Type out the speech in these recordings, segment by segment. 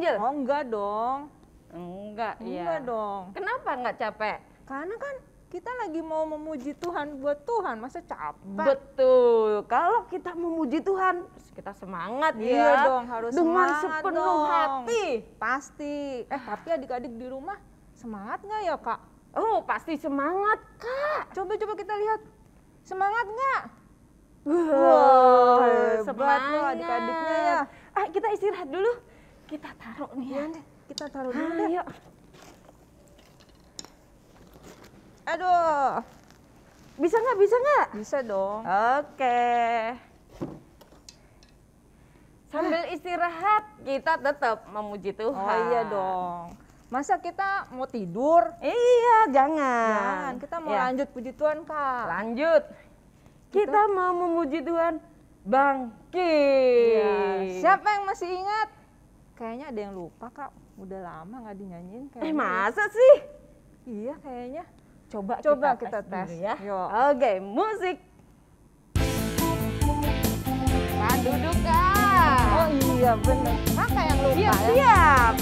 Angel? Oh enggak dong. Enggak Enggak dong. Kenapa nggak capek? Karena kan kita lagi mau memuji Tuhan buat Tuhan, masa capek? Betul. Kalau kita memuji Tuhan, kita semangat Iya ya. dong, harus dengan semangat sepenuh dong. hati. Pasti. Tapi adik-adik di rumah semangat nggak ya Kak? Oh, pasti semangat, Kak. Coba kita lihat. Semangat nggak? Wow, hebat loh adik-adiknya ya. Kita istirahat dulu. Kita taruh nih ya. Kita taruh dulu deh. Ayo. Aduh. Bisa nggak? Bisa nggak? Bisa dong. Oke. Sambil istirahat, kita tetap memuji Tuhan. Oh iya dong. Masa kita mau tidur? Iya, Jangan, jangan. kita mau Ya, lanjut puji Tuhan Kak. lanjut. Kita mau memuji Tuhan bangkit. Iya. Siapa yang masih ingat? Kayaknya ada yang lupa Kak. Udah lama nggak dinyanyiin kayaknya. Masa sih? Iya kayaknya. Coba kita tes dulu ya. Yuk. Oke, musik. Kak, duduk Kak. Oh iya bener. Kakak yang lupa ya. Siap.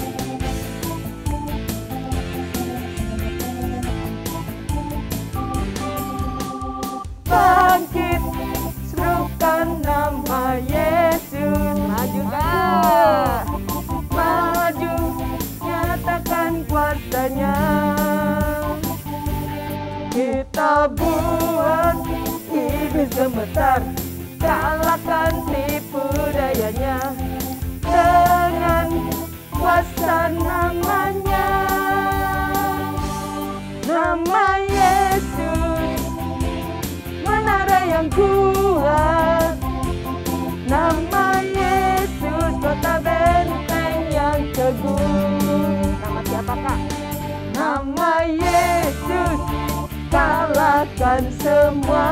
Bangkit, serukan nama Yesus. Maju Kak. Maju, nyatakan kuasanya. Kita buat iblis gemetar, kalahkan tipu dayanya dengan kuasa namanya. Nama Yesus, menara yang kuat. Nama Yesus, kota benteng yang teguh. Nama siapa Kak? Nama Yesus, kalahkan semua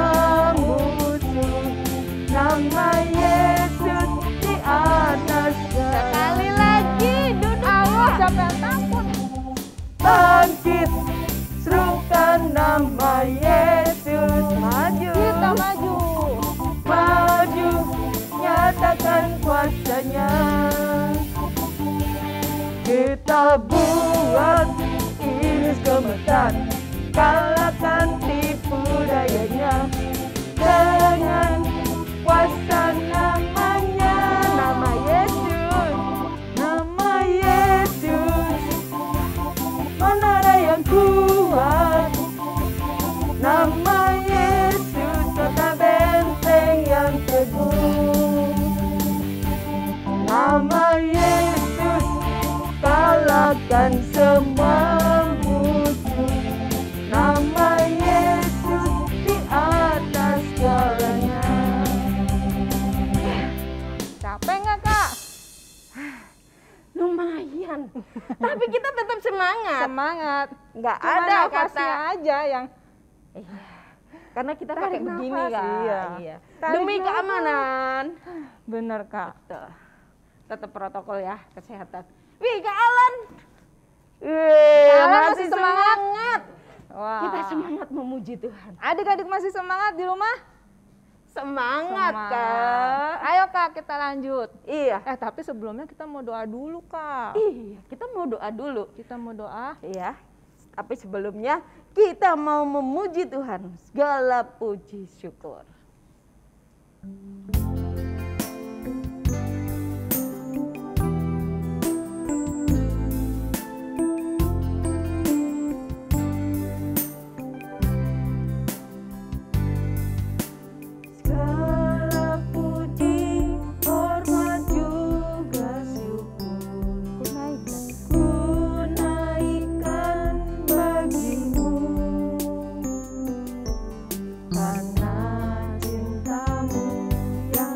musuh. Nama Yesus di atas segala. Sekali lagi duduk. Awas siapa yang takut? Bangkit, serukan nama Yesus. Maju. Kita maju. Maju, nyatakan kuasanya. Kita buat iblis gemetar, kalahkan tipu dayanya dengan kuasa namanya. Nama Yesus, nama Yesus, menara yang kuat. Nama Yesus, kota benteng yang teguh. Nama Yesus, kalahkan semua musuh. Nama Yesus di atas segalanya. Capek nggak Kak? Lumayan, tapi kita tetap semangat. Semangat. Nggak Cuma ada nafasnya kata. aja yang Iya, karena kita Tarik pakai begini nafas, kan. iya. Tarik Demi nafas. keamanan. bener Kak. Tuh. Tetap protokol ya, kesehatan. Wih, Kak Alan. Wih, Kak Alan masih masih semangat? semangat. Wah. Kita semangat memuji Tuhan. Adik-adik masih semangat di rumah? Semangat, Kak. Ayo Kak, kita lanjut. Iya. Tapi sebelumnya kita mau doa dulu Kak. Iya, kita mau doa dulu. Kita mau doa. Iya. Tapi sebelumnya kita mau memuji Tuhan. Segala puji syukur. Segala puji, hormat juga syukur. Ku naikkan bagimu, karena cintamu yang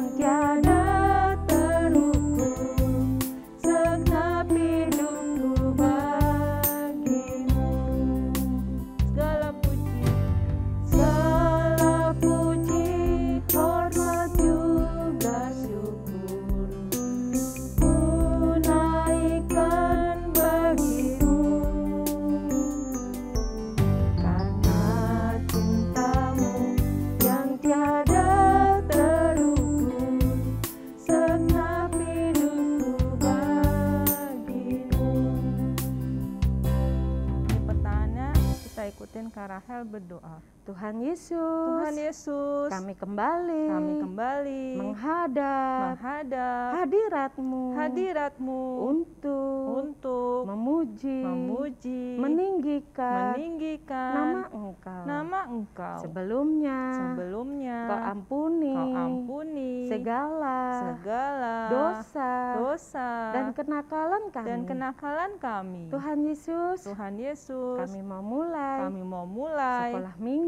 ikutin Kak Rahel berdoa. Tuhan Yesus, Tuhan Yesus, kami kembali menghadap hadirat-Mu untuk memuji, meninggikan nama Engkau. Sebelumnya Kau ampuni segala dosa dan kenakalan kami. Tuhan Yesus, kami mau mulai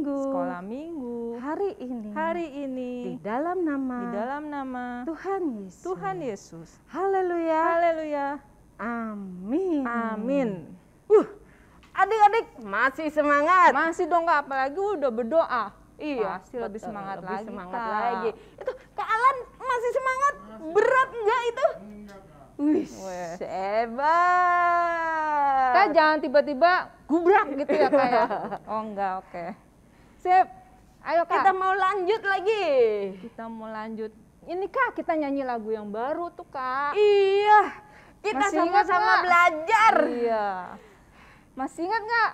sekolah minggu hari ini di dalam nama Tuhan Yesus. Haleluya. Amin. Adik-adik masih semangat? Masih dong Kak, apalagi udah berdoa. Iya, pasti lebih semangat lagi. Kak. Itu Kak Alan masih semangat? Berat enggak itu? Wih, hebat. Kak jangan tiba-tiba gubrak gitu ya Kak ya. Oh enggak, oke. Sip. Ayo Kak. Kita mau lanjut lagi. Ini Kak, kita nyanyi lagu yang baru tuh Kak. Iya. Kita Masih ingat sama-sama nggak? belajar. Iya. Masih ingat nggak?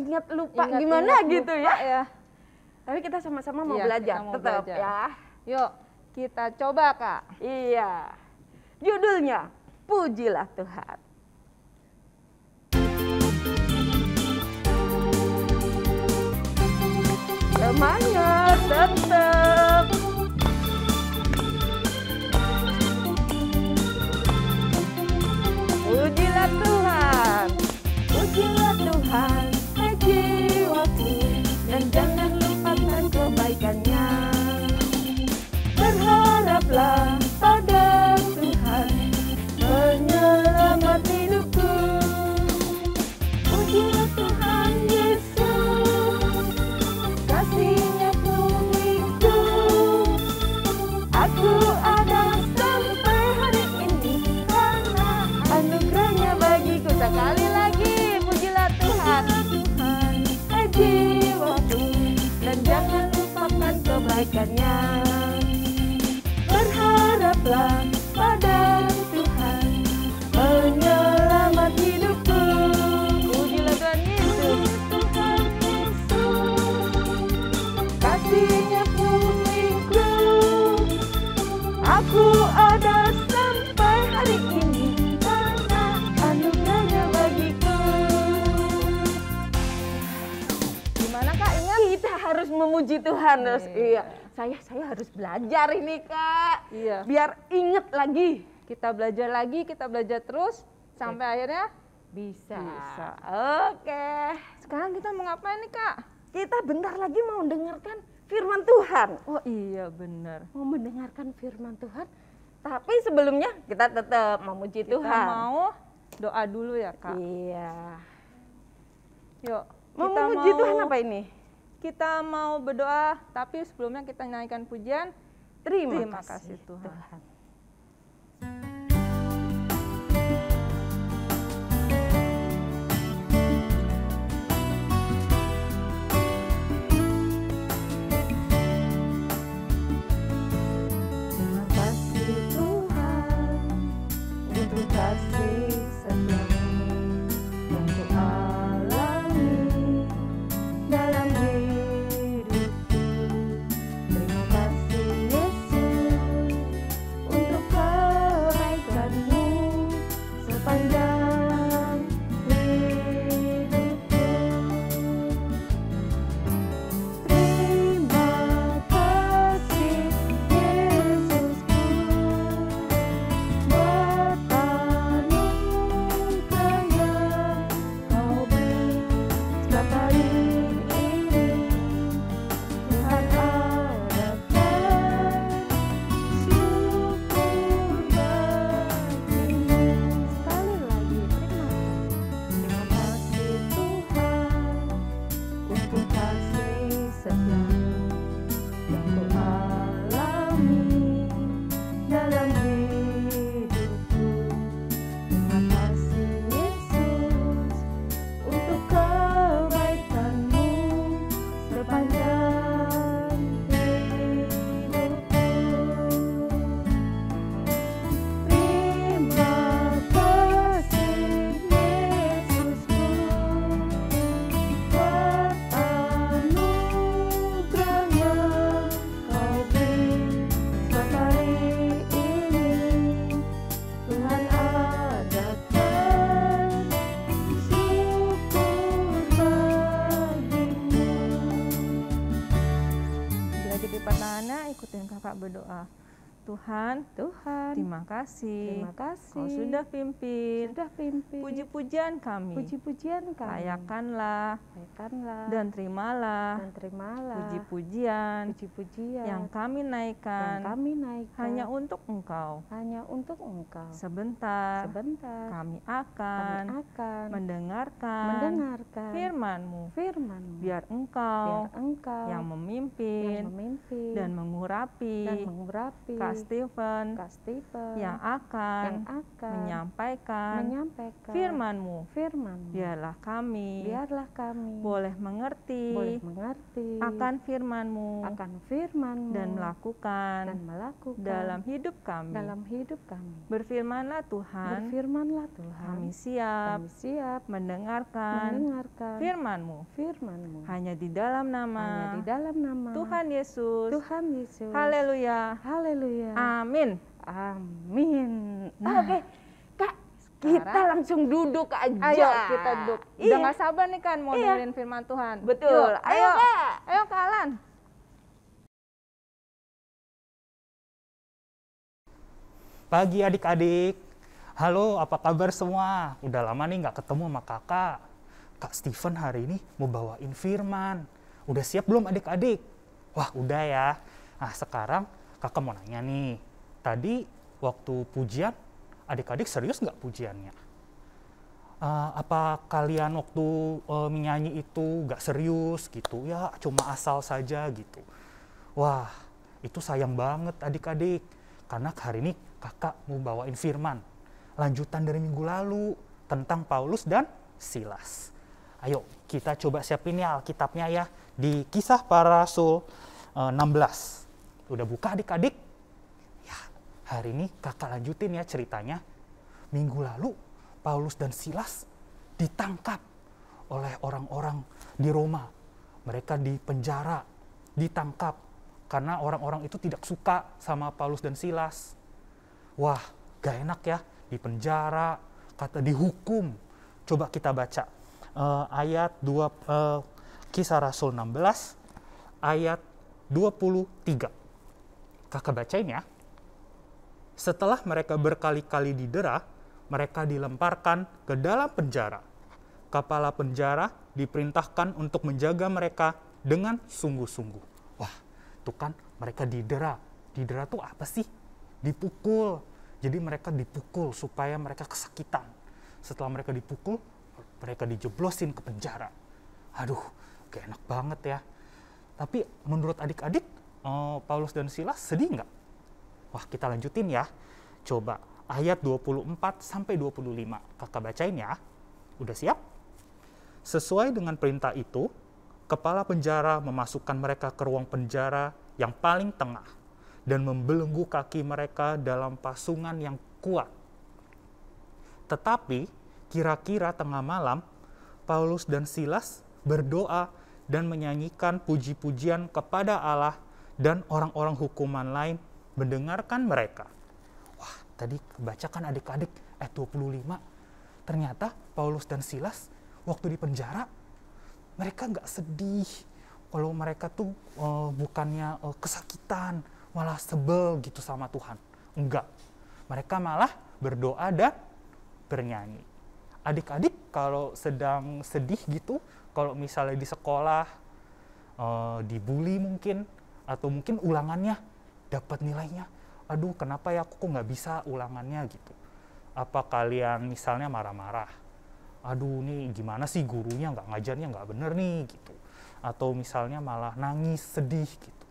Ingat lupa Ingat, gimana gitu lupa ya. Tapi kita sama-sama mau Iya, belajar kita mau tetap belajar. ya. Yuk, kita coba Kak. Iya. Judulnya Pujilah Tuhan. Semangat tetap. Pujilah Tuhan, hai jiwaku, dan jangan lupakan kebaikannya. Berharaplah pada Tuhan, penyelamat hidupku. Pujilah Tuhan Yesus, kasih-Nya penuhiku. Aku ada sampai hari ini karena anugerah-Nya bagiku. Sekali lagi, pujilah Tuhan, hai jiwaku, dan jangan lupakan kebaikannya. Berharaplah pada Tuhan, penyelamat hidupku. Pujilah Tuhan Yesus, kasih-Nya penuhiku. Aku ada sampai hari ini karena anugerah-Nya bagiku. Gimana Kak, ingat? Kita harus memuji Tuhan. Iya. Saya harus belajar ini Kak. Iya. Biar inget lagi. Kita belajar lagi, kita belajar terus sampai akhirnya Bisa. Bisa. Oke. sekarang kita mau ngapain nih Kak? Kita bentar lagi mau dengarkan firman Tuhan. Oh iya benar. Mau mendengarkan firman Tuhan. Tapi sebelumnya kita tetap memuji Kita Tuhan. mau doa dulu ya Kak. Iya. Yuk. Mau kita memuji Tuhan apa ini? Kita mau berdoa, tapi sebelumnya kita naikkan pujian. Terima kasih Tuhan. Terima kasih Tuhan untuk kasih setiamu yang Ku alami dalam hidupku. Terima kasih Yesus kakak berdoa. Tuhan, terima kasih. Kau sudah pimpin. Puji-pujian kami. Layakanlah. Dan terimalah. Puji-pujian. Yang kami naikkan. Hanya untuk Engkau. Sebentar. Kami akan mendengarkan firman-Mu. Biar Engkau yang memimpin dan mengurapi Kak Stephen yang akan menyampaikan firman-Mu. Biarlah kami boleh mengerti akan firman-Mu dan melakukan dalam hidup kami. Berfirmanlah Tuhan, kami siap mendengarkan firman-Mu. Hanya di dalam nama Tuhan Yesus. Haleluya. Amin. Oke, Kak, kita langsung duduk aja. Ayo kita duduk. Udah gak sabar nih kan mau dengerin firman Tuhan. Betul. Yuk, Ayo, Kak. Ayo Kak Alan. Pagi adik-adik. Halo, apa kabar semua? Udah lama nih nggak ketemu sama kakak. Kak Stephen hari ini mau bawain firman. Udah siap belum adik-adik? Wah, udah ya. Nah, sekarang kakak mau nanya nih. Tadi waktu pujian, adik-adik serius nggak pujiannya? Apa kalian waktu menyanyi itu nggak serius gitu? Ya, cuma asal saja gitu. Wah, itu sayang banget adik-adik. Karena hari ini kakak mau bawain firman. Lanjutan dari minggu lalu tentang Paulus dan Silas. Ayo kita coba siapin ya Alkitabnya ya. Di Kisah Para Rasul 16. Udah buka adik-adik? Ya, hari ini kakak lanjutin ya ceritanya. Minggu lalu Paulus dan Silas ditangkap oleh orang-orang di Roma. Mereka dipenjara, ditangkap. Karena orang-orang itu tidak suka sama Paulus dan Silas. Wah, gak enak ya, dipenjara, kata dihukum. Coba kita baca ayat 2 Kisah Rasul 16 ayat 23. Kakak bacain ya. Setelah mereka berkali-kali didera, mereka dilemparkan ke dalam penjara. Kepala penjara diperintahkan untuk menjaga mereka dengan sungguh-sungguh. Wah, itu kan mereka didera. Didera tuh apa sih? Dipukul. Jadi mereka dipukul supaya mereka kesakitan. Setelah mereka dipukul, mereka dijeblosin ke penjara. Aduh, gak enak banget ya. Tapi menurut adik-adik, Paulus dan Silas sedih nggak? Wah, kita lanjutin ya. Coba ayat 24 sampai 25. Kakak bacain ya. Udah siap? Sesuai dengan perintah itu, kepala penjara memasukkan mereka ke ruang penjara yang paling tengah dan membelenggu kaki mereka dalam pasungan yang kuat. Tetapi kira-kira tengah malam, Paulus dan Silas berdoa dan menyanyikan puji-pujian kepada Allah, dan orang-orang hukuman lain mendengarkan mereka. Wah, tadi bacakan adik-adik ayat 25. Ternyata Paulus dan Silas waktu di penjara, mereka nggak sedih. Kalau mereka tuh bukannya kesakitan, malah sebel gitu sama Tuhan. Enggak. Mereka malah berdoa dan bernyanyi. Adik-adik kalau sedang sedih gitu, kalau misalnya di sekolah, dibully mungkin, atau mungkin ulangannya dapat nilainya, aduh kenapa ya aku kok nggak bisa ulangannya gitu. Apa kalian misalnya marah-marah, aduh nih gimana sih gurunya nggak ngajarnya nggak bener nih gitu. Atau misalnya malah nangis, sedih gitu.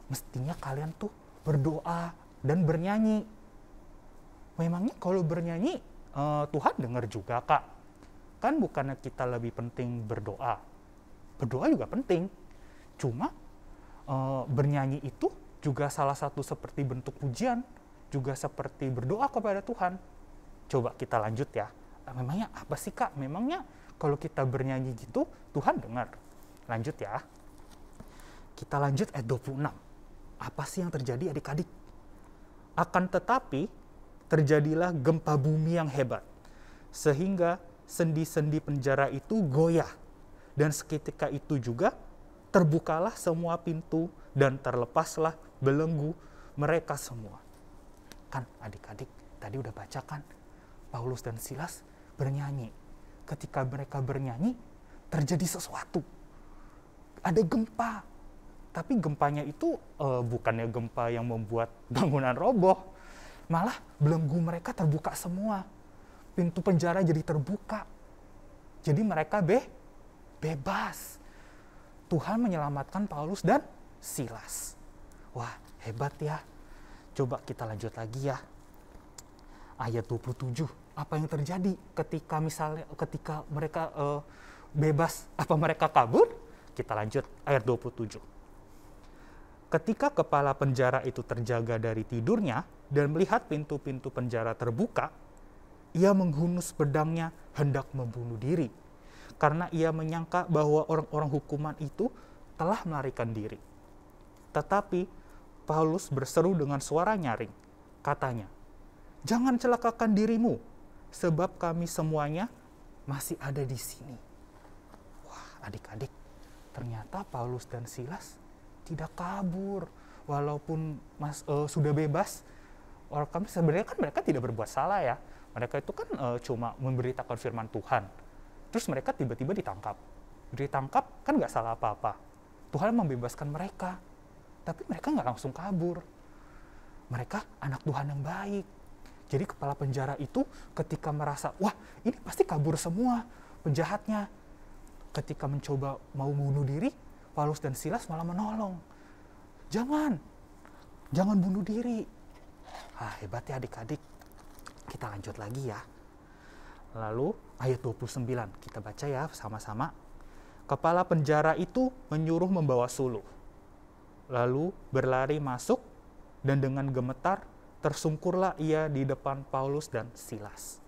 Mestinya kalian tuh berdoa dan bernyanyi. Memangnya kalau bernyanyi Tuhan dengar juga kak. Kan bukannya kita lebih penting berdoa. Berdoa juga penting. Cuma bernyanyi itu juga salah satu seperti bentuk pujian. Juga seperti berdoa kepada Tuhan. Coba kita lanjut ya. Memangnya apa sih kak? Memangnya kalau kita bernyanyi gitu Tuhan dengar. Lanjut ya. Kita lanjut ayat 26. Apa sih yang terjadi adik-adik? Akan tetapi terjadilah gempa bumi yang hebat, sehingga sendi-sendi penjara itu goyah. Dan seketika itu juga terbukalah semua pintu dan terlepaslah belenggu mereka semua. Kan adik-adik tadi udah baca kan, Paulus dan Silas bernyanyi. Ketika mereka bernyanyi, terjadi sesuatu. Ada gempa. Tapi gempanya itu bukannya gempa yang membuat bangunan roboh. Malah belenggu mereka terbuka semua. Pintu penjara jadi terbuka. Jadi mereka bebas. Tuhan menyelamatkan Paulus dan Silas. Wah, hebat ya. Coba kita lanjut lagi ya. Ayat 27. Apa yang terjadi ketika mereka bebas? Apa mereka kabur? Kita lanjut ayat 27. Ketika kepala penjara itu terjaga dari tidurnya dan melihat pintu-pintu penjara terbuka, ia menghunus pedangnya hendak membunuh diri. Karena ia menyangka bahwa orang-orang hukuman itu telah melarikan diri. Tetapi Paulus berseru dengan suara nyaring. Katanya, "Jangan celakakan dirimu, sebab kami semuanya masih ada di sini." Wah, adik-adik, ternyata Paulus dan Silas tidak kabur. Walaupun sudah bebas, sebenarnya kan mereka tidak berbuat salah ya. Mereka itu kan cuma memberitakan firman Tuhan. Terus mereka tiba-tiba ditangkap. Ditangkap kan nggak salah apa-apa. Tuhan membebaskan mereka. Tapi mereka nggak langsung kabur. Mereka anak Tuhan yang baik. Jadi kepala penjara itu ketika merasa, wah ini pasti kabur semua penjahatnya. Ketika mencoba mau bunuh diri, Paulus dan Silas malah menolong. Jangan bunuh diri. Hebat ya adik-adik. Kita lanjut lagi ya. Lalu ayat 29 kita baca ya sama-sama. Kepala penjara itu menyuruh membawa suluh. Lalu berlari masuk dan dengan gemetar tersungkurlah ia di depan Paulus dan Silas.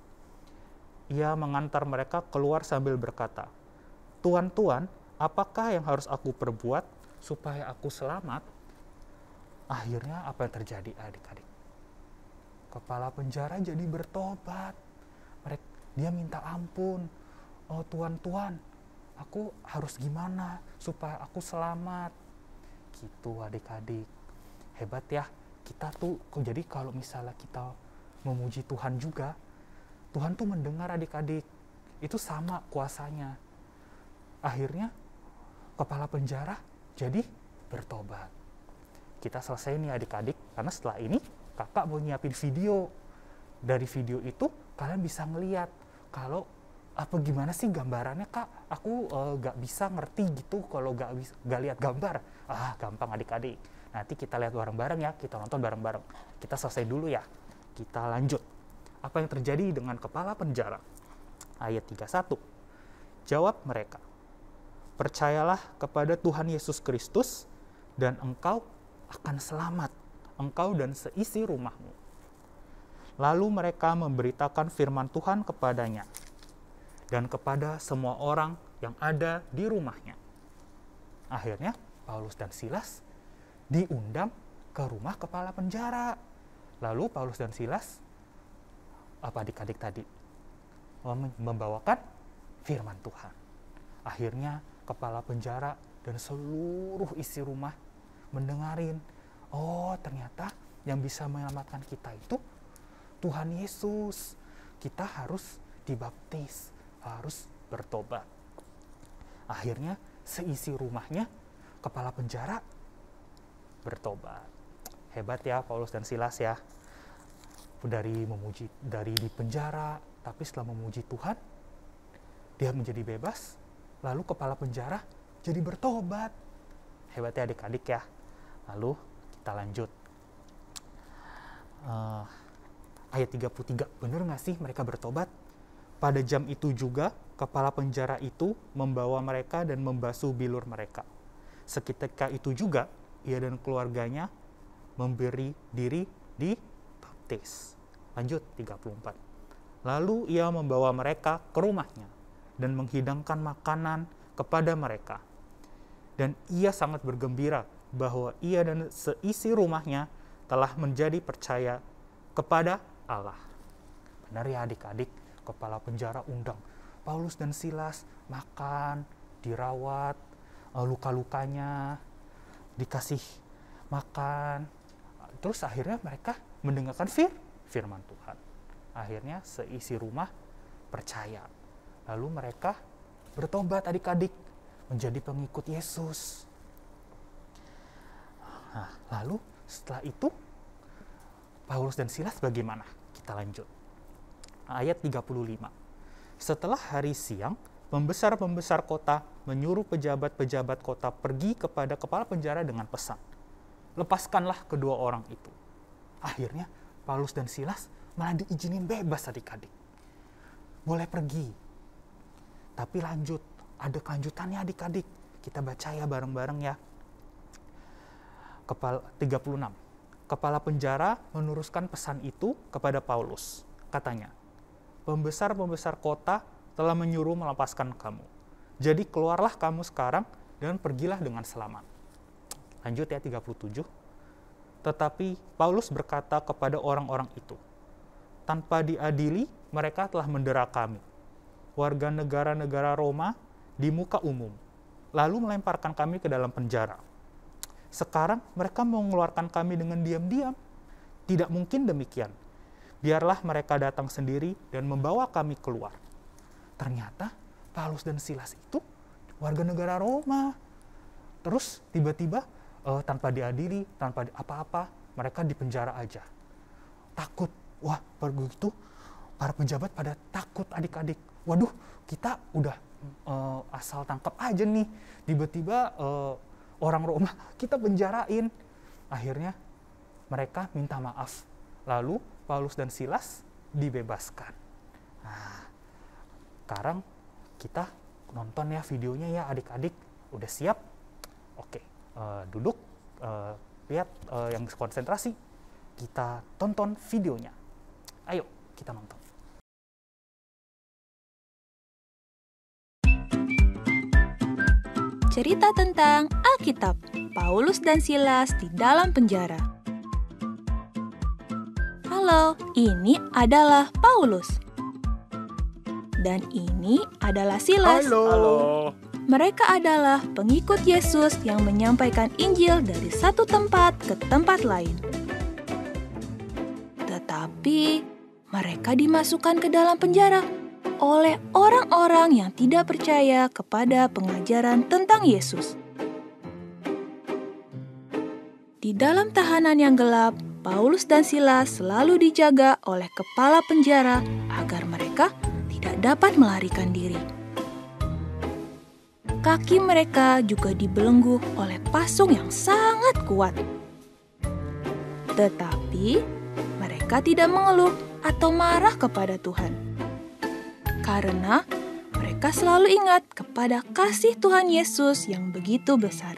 Ia mengantar mereka keluar sambil berkata, "Tuan-tuan, apakah yang harus aku perbuat supaya aku selamat?" Akhirnya apa yang terjadi adik-adik? Kepala penjara jadi bertobat. Dia minta ampun. "Oh Tuan, aku harus gimana supaya aku selamat?" Gitu adik-adik. Hebat ya. Kita tuh, jadi kalau misalnya kita memuji Tuhan juga, Tuhan tuh mendengar adik-adik. Itu sama kuasanya. Akhirnya kepala penjara jadi bertobat. Kita selesai nih adik-adik, karena setelah ini kakak mau nyiapin video. Dari video itu kalian bisa ngeliat kalau gimana sih gambarannya kak, aku gak bisa ngerti gitu kalau gak lihat gambar. Gampang adik-adik, nanti kita lihat bareng-bareng ya, kita nonton bareng-bareng. Kita selesai dulu ya, kita lanjut. Apa yang terjadi dengan kepala penjara? Ayat 31. Jawab mereka, "Percayalah kepada Tuhan Yesus Kristus dan engkau akan selamat, engkau dan seisi rumahmu." Lalu mereka memberitakan firman Tuhan kepadanya dan kepada semua orang yang ada di rumahnya. Akhirnya Paulus dan Silas diundang ke rumah kepala penjara. Lalu Paulus dan Silas, apa adik-adik tadi? Membawakan firman Tuhan. Akhirnya kepala penjara dan seluruh isi rumah mendengarin, oh ternyata yang bisa menyelamatkan kita itu Tuhan Yesus. Kita harus dibaptis, harus bertobat. Akhirnya seisi rumahnya kepala penjara bertobat. Hebat ya Paulus dan Silas ya. Dari di penjara, tapi setelah memuji Tuhan, dia menjadi bebas. Lalu kepala penjara jadi bertobat. Hebat ya adik-adik ya. Lalu kita lanjut. Ayat 33, benar nggak sih mereka bertobat? Pada jam itu juga, kepala penjara itu membawa mereka dan membasuh bilur mereka. Seketika itu juga, ia dan keluarganya memberi diri dibaptis. Lanjut, 34. Lalu ia membawa mereka ke rumahnya dan menghidangkan makanan kepada mereka. Dan ia sangat bergembira bahwa ia dan seisi rumahnya telah menjadi percaya kepada Allah. Benar ya adik-adik, kepala penjara undang Paulus dan Silas makan, dirawat, luka-lukanya, dikasih makan. Terus akhirnya mereka mendengarkan firman Tuhan. Akhirnya seisi rumah percaya. Lalu mereka bertobat adik-adik menjadi pengikut Yesus. Nah, lalu setelah itu Paulus dan Silas bagaimana? Kita lanjut. Ayat 35. Setelah hari siang, pembesar-pembesar kota menyuruh pejabat-pejabat kota pergi kepada kepala penjara dengan pesan, lepaskanlah kedua orang itu. Akhirnya Paulus dan Silas malah diizinin bebas adik-adik. Boleh pergi. Tapi lanjut, ada kelanjutannya adik-adik. Kita baca ya bareng-bareng ya. 36. Kepala penjara meneruskan pesan itu kepada Paulus. Katanya, pembesar-pembesar kota telah menyuruh melepaskan kamu. Jadi keluarlah kamu sekarang dan pergilah dengan selamat. Lanjut ya 37. Tetapi Paulus berkata kepada orang-orang itu, tanpa diadili mereka telah mendera kami, warga negara-negara Roma, di muka umum, lalu melemparkan kami ke dalam penjara. Sekarang mereka mau mengeluarkan kami dengan diam-diam. Tidak mungkin demikian. Biarlah mereka datang sendiri dan membawa kami keluar. Ternyata Paulus dan Silas itu warga negara Roma. Terus tiba-tiba tanpa diadili, tanpa apa-apa, mereka dipenjara aja. Takut. Wah, begitu para pejabat pada takut adik-adik. Waduh, kita udah asal tangkap aja nih. Tiba-tiba orang Roma kita penjarain. Akhirnya mereka minta maaf. Lalu Paulus dan Silas dibebaskan. Nah, sekarang kita nonton ya videonya ya adik-adik. Udah siap? Oke, duduk, lihat yang konsentrasi. Kita tonton videonya. Ayo, kita nonton. Cerita tentang Alkitab, Paulus dan Silas di dalam penjara. Halo, ini adalah Paulus. Dan ini adalah Silas. Halo. Mereka adalah pengikut Yesus yang menyampaikan Injil dari satu tempat ke tempat lain. Tetapi mereka dimasukkan ke dalam penjara oleh orang-orang yang tidak percaya kepada pengajaran tentang Yesus. Di dalam tahanan yang gelap, Paulus dan Silas selalu dijaga oleh kepala penjara agar mereka tidak dapat melarikan diri. Kaki mereka juga dibelenggu oleh pasung yang sangat kuat. Tetapi mereka tidak mengeluh atau marah kepada Tuhan. Karena mereka selalu ingat kepada kasih Tuhan Yesus yang begitu besar.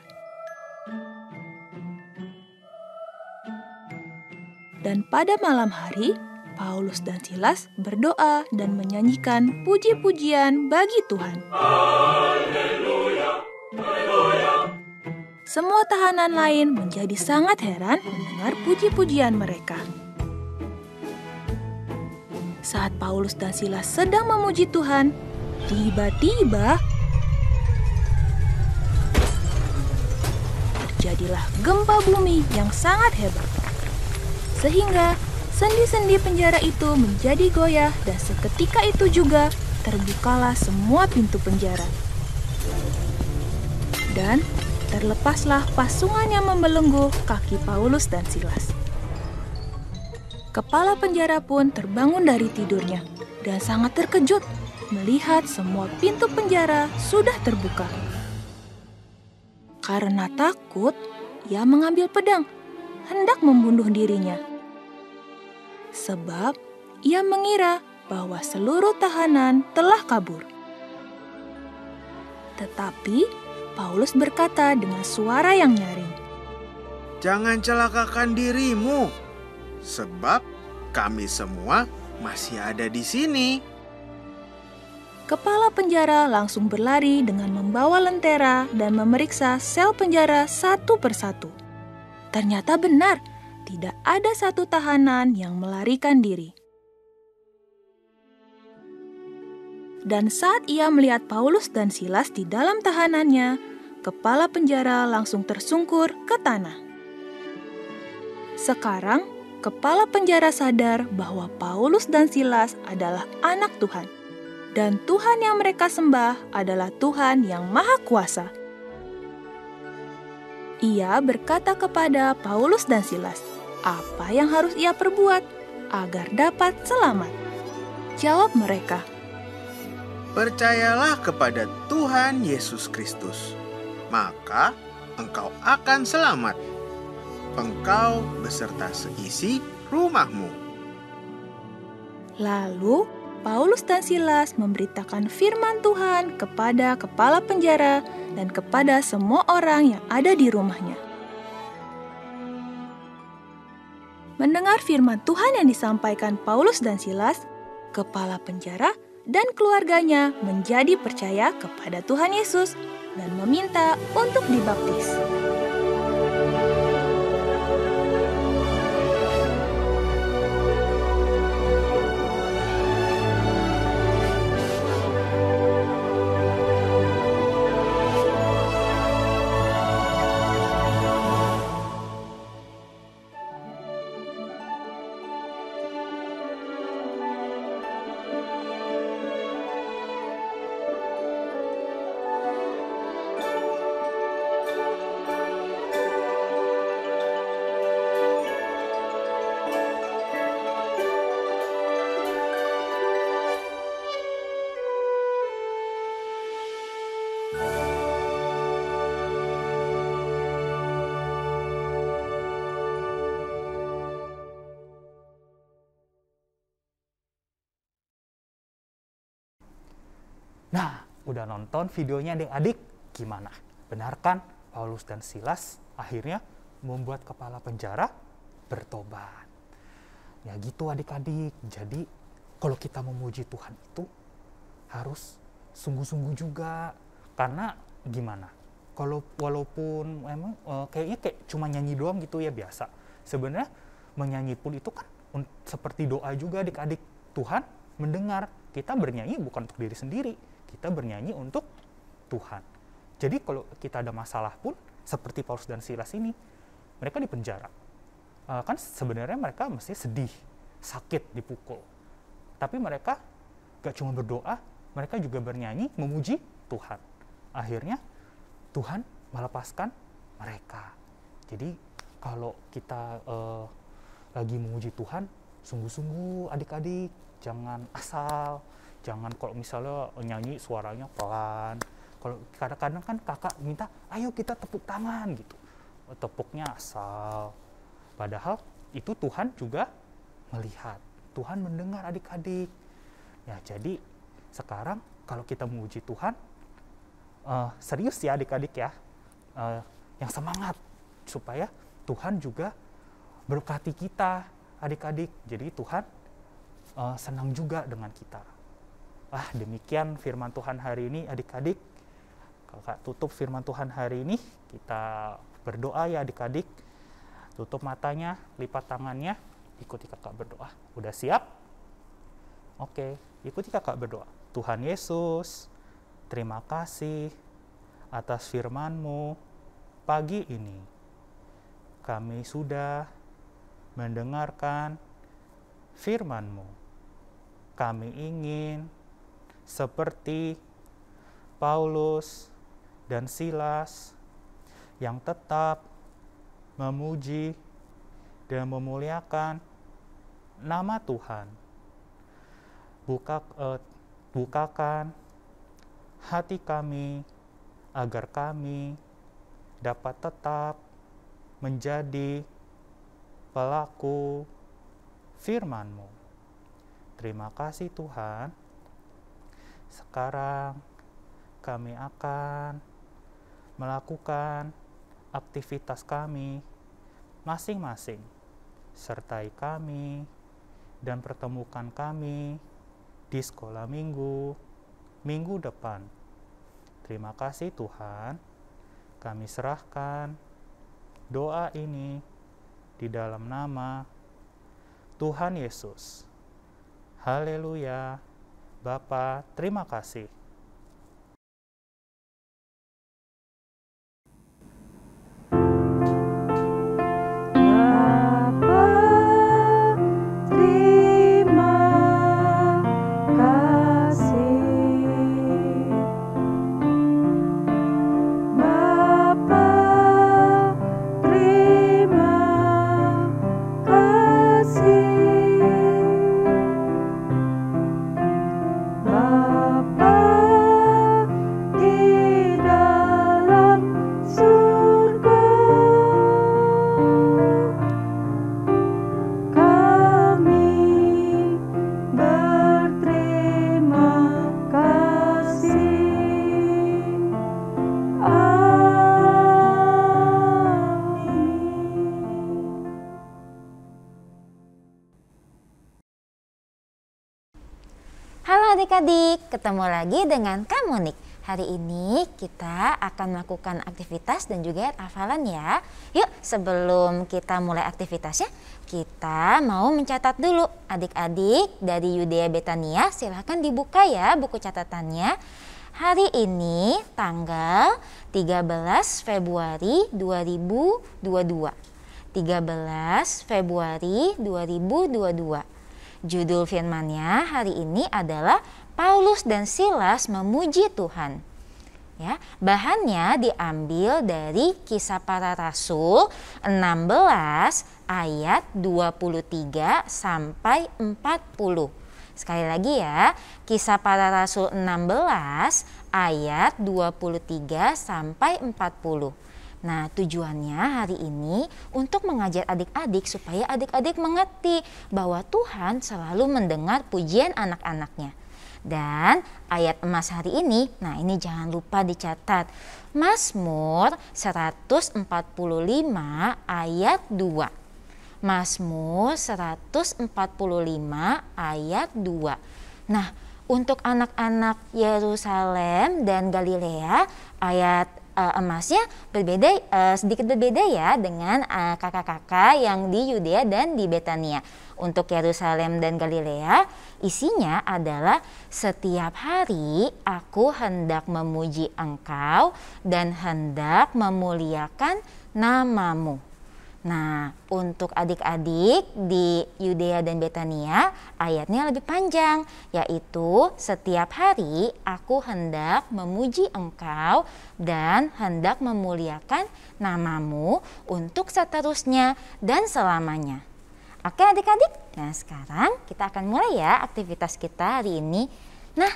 Dan pada malam hari, Paulus dan Silas berdoa dan menyanyikan puji-pujian bagi Tuhan. Haleluya, haleluya. Semua tahanan lain menjadi sangat heran mendengar puji-pujian mereka. Saat Paulus dan Silas sedang memuji Tuhan, tiba-tiba terjadilah gempa bumi yang sangat hebat. Sehingga sendi-sendi penjara itu menjadi goyah dan seketika itu juga terbukalah semua pintu penjara. Dan terlepaslah pasungan yang membelenggu kaki Paulus dan Silas. Kepala penjara pun terbangun dari tidurnya dan sangat terkejut melihat semua pintu penjara sudah terbuka. Karena takut, ia mengambil pedang, hendak membunuh dirinya. Sebab ia mengira bahwa seluruh tahanan telah kabur. Tetapi Paulus berkata dengan suara yang nyaring, "Jangan celakakan dirimu, sebab kami semua masih ada di sini." Kepala penjara langsung berlari dengan membawa lentera dan memeriksa sel penjara satu persatu. Ternyata benar, tidak ada satu tahanan yang melarikan diri. Dan saat ia melihat Paulus dan Silas di dalam tahanannya, kepala penjara langsung tersungkur ke tanah. Sekarang, kepala penjara sadar bahwa Paulus dan Silas adalah anak Tuhan, dan Tuhan yang mereka sembah adalah Tuhan yang Maha Kuasa. Ia berkata kepada Paulus dan Silas, apa yang harus ia perbuat agar dapat selamat? Jawab mereka, Percayalah kepada Tuhan Yesus Kristus, maka engkau akan selamat, engkau beserta seisi rumahmu. Lalu, Paulus dan Silas memberitakan firman Tuhan kepada kepala penjara dan kepada semua orang yang ada di rumahnya. Mendengar firman Tuhan yang disampaikan Paulus dan Silas, kepala penjara dan keluarganya menjadi percaya kepada Tuhan Yesus dan meminta untuk dibaptis. Nah, udah nonton videonya adik-adik? Gimana? Benar kan Paulus dan Silas akhirnya membuat kepala penjara bertobat? Ya gitu adik-adik. Jadi kalau kita memuji Tuhan itu harus sungguh-sungguh juga. Karena gimana? Kalau walaupun memang kayaknya kayak cuma nyanyi doang gitu ya biasa. Sebenarnya menyanyi pun itu kan seperti doa juga adik-adik. Tuhan mendengar. Kita bernyanyi bukan untuk diri sendiri. Kita bernyanyi untuk Tuhan. Jadi kalau kita ada masalah pun, seperti Paulus dan Silas ini, mereka di penjara. Kan sebenarnya mereka mesti sedih, sakit, dipukul. Tapi mereka gak cuma berdoa, mereka juga bernyanyi, memuji Tuhan. Akhirnya Tuhan melepaskan mereka. Jadi kalau kita lagi memuji Tuhan, sungguh-sungguh adik-adik, jangan asal. Jangan kalau misalnya nyanyi suaranya pelan. Kalau kadang-kadang kan kakak minta, ayo kita tepuk tangan gitu. Tepuknya asal. Padahal itu Tuhan juga melihat. Tuhan mendengar adik-adik. Ya jadi sekarang kalau kita memuji Tuhan, serius ya adik-adik ya. Yang semangat. Supaya Tuhan juga berkati kita adik-adik. Jadi Tuhan senang juga dengan kita. Demikian firman Tuhan hari ini adik-adik. Kakak tutup firman Tuhan hari ini. Kita berdoa ya adik-adik. Tutup matanya, lipat tangannya. Ikuti kakak berdoa. Udah siap? Oke, ikuti kakak berdoa. Tuhan Yesus, terima kasih atas firman-Mu pagi ini. Kami sudah mendengarkan firman-Mu. Kami ingin seperti Paulus dan Silas yang tetap memuji dan memuliakan nama Tuhan. Bukakan hati kami agar kami dapat tetap menjadi pelaku firman-Mu. Terima kasih Tuhan. Sekarang kami akan melakukan aktivitas kami masing-masing. Sertai kami dan pertemukan kami di sekolah minggu depan. Terima kasih Tuhan. Kami serahkan doa ini di dalam nama Tuhan Yesus. Haleluya. Bapa, terima kasih adik-adik, ketemu lagi dengan Kak Monik. Hari ini kita akan melakukan aktivitas dan juga hafalan ya. Yuk, sebelum kita mulai aktivitasnya, kita mau mencatat dulu. Adik-adik dari Yudea Betania, silahkan dibuka ya buku catatannya. Hari ini tanggal 13 Februari 2022. 13 Februari 2022. Judul firmannya hari ini adalah Paulus dan Silas memuji Tuhan. Ya, bahannya diambil dari Kisah Para Rasul 16 ayat 23 sampai 40. Sekali lagi ya, Kisah Para Rasul 16 ayat 23 sampai 40. Nah, tujuannya hari ini untuk mengajar adik-adik supaya adik-adik mengerti bahwa Tuhan selalu mendengar pujian anak-anaknya. Dan ayat emas hari ini, nah ini jangan lupa dicatat. Mazmur 145 ayat 2. Mazmur 145 ayat 2. Nah, untuk anak-anak Yerusalem dan Galilea, ayat emasnya berbeda, sedikit berbeda ya dengan kakak-kakak yang di Yudea dan di Betania. Untuk Yerusalem dan Galilea, isinya adalah setiap hari aku hendak memuji Engkau dan hendak memuliakan namamu. Nah, untuk adik-adik di Yudea dan Betania, ayatnya lebih panjang, yaitu setiap hari aku hendak memuji Engkau dan hendak memuliakan namamu untuk seterusnya dan selamanya. Oke adik-adik, nah sekarang kita akan mulai ya aktivitas kita hari ini. Nah,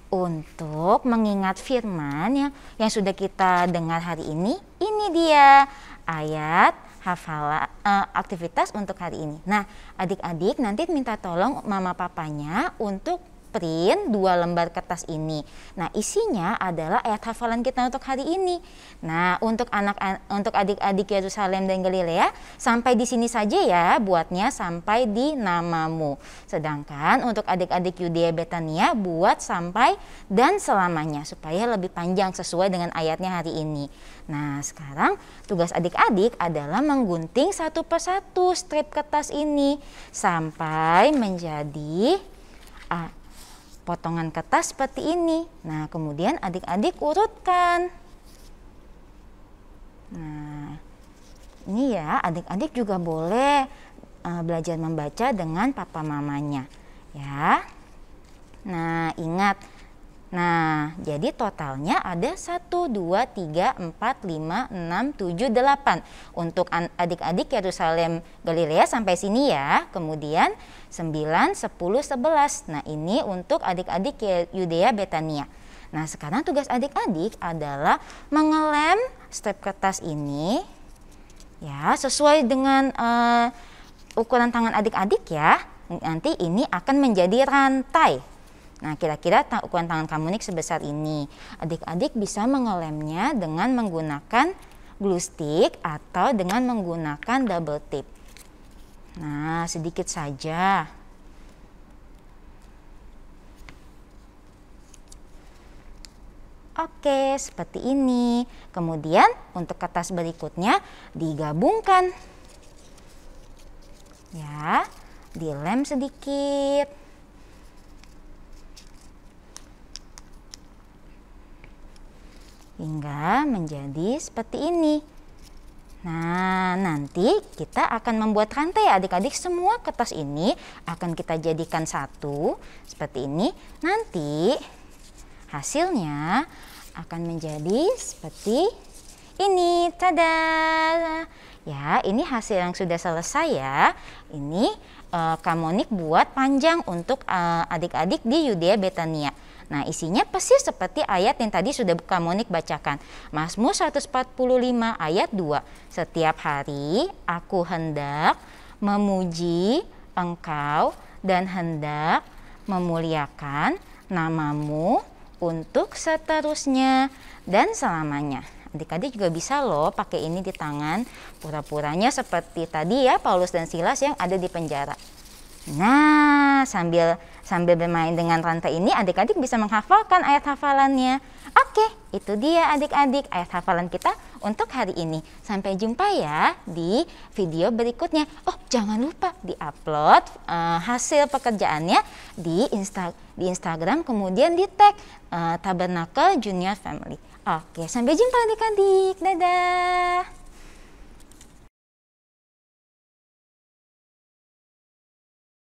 untuk mengingat firman yang sudah kita dengar hari ini dia ayat hafalan aktivitas untuk hari ini. Nah, adik-adik nanti minta tolong mama papanya untuk print 2 lembar kertas ini. Nah, isinya adalah ayat hafalan kita untuk hari ini. Nah, untuk adik-adik Yerusalem dan Galilea sampai di sini saja ya, buatnya sampai di namamu. Sedangkan untuk adik-adik Yudea Betania buat sampai dan selamanya supaya lebih panjang sesuai dengan ayatnya hari ini. Nah, sekarang tugas adik-adik adalah menggunting satu persatu strip kertas ini sampai menjadi potongan kertas seperti ini. Nah, kemudian adik-adik urutkan. Nah, ini ya, adik-adik juga boleh belajar membaca dengan papa mamanya, ya. Nah, ingat. Nah, jadi totalnya ada 1, 2, 3, 4, 5, 6, 7, 8. Untuk adik-adik Yerusalem Galilea sampai sini ya. Kemudian 9, 10, 11. Nah, ini untuk adik-adik Yudea Betania. Nah, sekarang tugas adik-adik adalah mengelem strip kertas ini ya, sesuai dengan ukuran tangan adik-adik ya. Nanti ini akan menjadi rantai. Nah, kira-kira ukuran tangan kamu nih sebesar ini. Adik-adik bisa mengelemnya dengan menggunakan glue stick atau dengan menggunakan double tip. Nah, sedikit saja. Oke, seperti ini. Kemudian untuk kertas berikutnya digabungkan. Ya, dilem sedikit. Hingga menjadi seperti ini. Nah, nanti kita akan membuat rantai adik-adik. Semua kertas ini akan kita jadikan satu seperti ini. Nanti hasilnya akan menjadi seperti ini. Tada! Ya, ini hasil yang sudah selesai ya. Ini Kak Monik buat panjang untuk adik-adik di Yudea Betania. Nah, isinya persis seperti ayat yang tadi sudah Kak Monik bacakan. Mazmur 145 ayat 2. Setiap hari aku hendak memuji Engkau dan hendak memuliakan namamu untuk seterusnya dan selamanya. Adik-adik juga bisa loh pakai ini di tangan, pura-puranya seperti tadi ya Paulus dan Silas yang ada di penjara. Nah, sambil bermain dengan rantai ini, adik-adik bisa menghafalkan ayat hafalannya. Oke, itu dia adik-adik ayat hafalan kita untuk hari ini. Sampai jumpa ya di video berikutnya. Oh, jangan lupa di-upload hasil pekerjaannya di Instagram, kemudian di tag Tabernacle Junior Family. Oke, sampai jumpa adik-adik. Dadah.